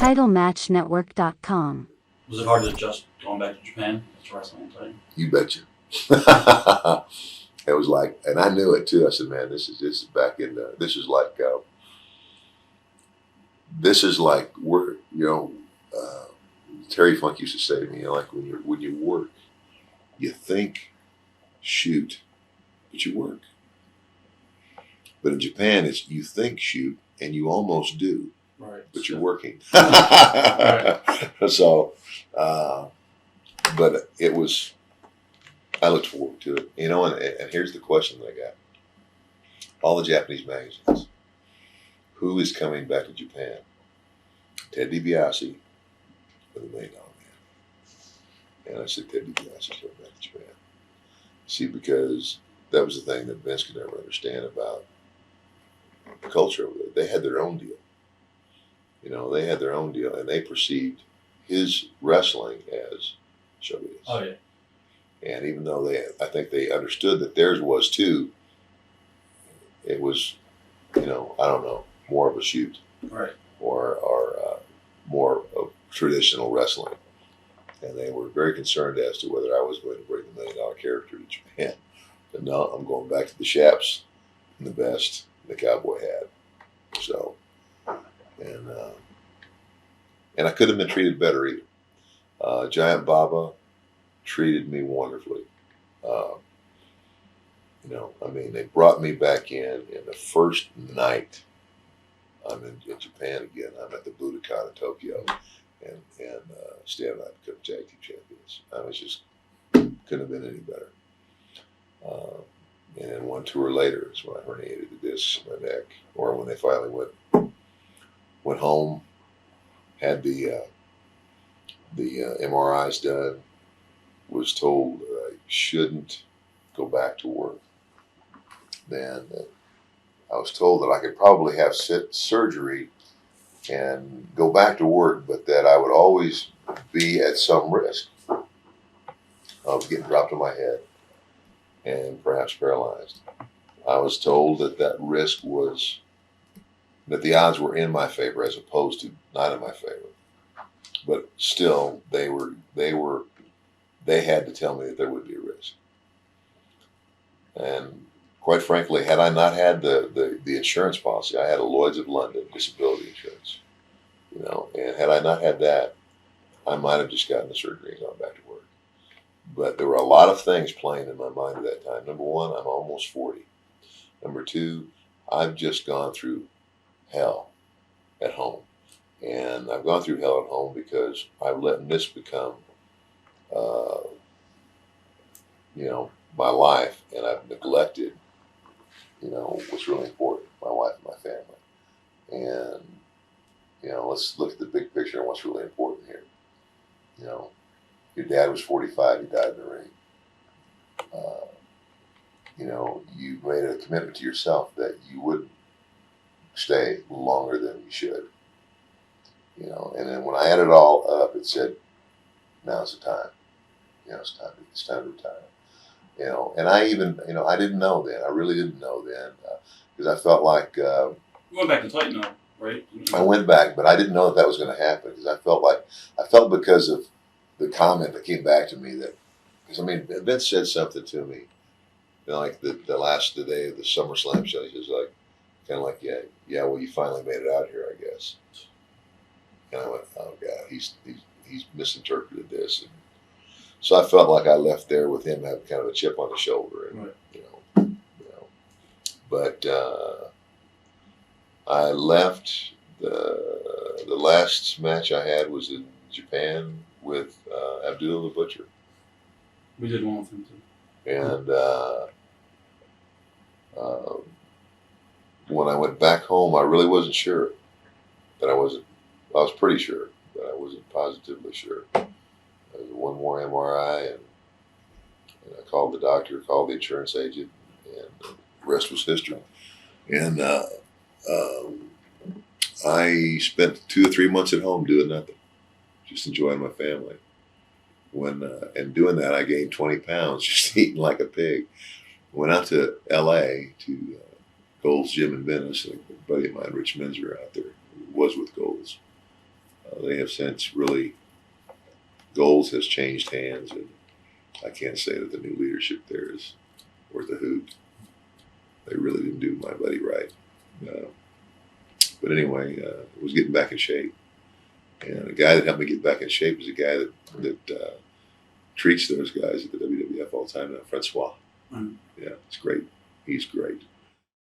TitleMatchNetwork.com. Was it hard to adjust going back to Japan after wrestling and fighting? You betcha. It was like, and I knew it too. I said, "Man, this is back in. This is like we're Terry Funk used to say to me, like when you work, you think, shoot, but you work. But in Japan, it's you think, shoot, and you almost do, Right. but you're working. Right. So, but it was. I looked forward to it, and here's the question that I got. All the Japanese magazines. Who is coming back to Japan? Ted Dibiase with $1 Million Man. And I said, Ted Dibiase is coming back to Japan. See, because that was the thing that Vince could never understand about the culture over there. They had their own deal. They had their own deal, and they perceived his wrestling as showbiz. Oh, yeah. And even though I think they understood that theirs was too, it was, I don't know, more of a shoot, Right. or more of traditional wrestling. And they were very concerned as to whether I was going to bring the $1 Million character to Japan. But no, I'm going back to the chaps and the vest the cowboy had. So, and I could have been treated better either. Giant Baba treated me wonderfully. They brought me back in the first night I'm in Japan again. I'm at the Budokan in Tokyo, and Stan and I become tag team champions. I was just couldn't have been any better. And then one tour later is when I herniated the disc in my neck, or when they finally went home, had the MRIs done, was told that I shouldn't go back to work. Then I was told that I could probably have surgery and go back to work, but that I would always be at some risk of getting dropped on my head and perhaps paralyzed. I was told that risk was, that the odds were in my favor as opposed to not in my favor. But still, they had to tell me that there would be a risk. And quite frankly, had I not had the insurance policy, I had a Lloyd's of London disability insurance, and had I not had that, I might have just gotten the surgery and gone back to work. But there were a lot of things playing in my mind at that time. Number one, I'm almost 40. Number two, I've just gone through hell at home. And I've gone through hell at home because I've let this become, my life, and I've neglected, what's really important, my wife and my family. And, let's look at the big picture and what's really important here. Your dad was 45, he died in the ring. You made a commitment to yourself that you wouldn't stay longer than you should. And then when I added it all up, it said, now's the time. It's time to retire. And I even, I didn't know then. I really didn't know then, because I felt like You went back to Titan now, right? I went back, but I didn't know that was going to happen, because I felt because of the comment that came back to me because Vince said something to me, like the day of the SummerSlam show. He was like, yeah, well, you finally made it out here, I guess. And I went, oh God, he's misinterpreted this. And so I felt like I left there with him having kind of a chip on his shoulder, and right. But I left. The last match I had was in Japan with Abdullah the Butcher. We did one with him too. And when I went back home, I really wasn't sure that I was pretty sure, but I wasn't positively sure. There was one more MRI, and I called the doctor, called the insurance agent, and the rest was history. And I spent 2 or 3 months at home doing nothing, just enjoying my family. And doing that, I gained 20 pounds, just eating like a pig. Went out to L.A. to Gold's Gym in Venice. A buddy of mine, Rich Menzer, out there, was with Gold's. They have since really, Goals has changed hands, and I can't say that the new leadership there is worth a hoot. They really didn't do my buddy right. But anyway, I was getting back in shape. And a guy that helped me get back in shape is a guy that treats those guys at the WWF all the time now, Francois. Mm. Yeah, it's great. He's great.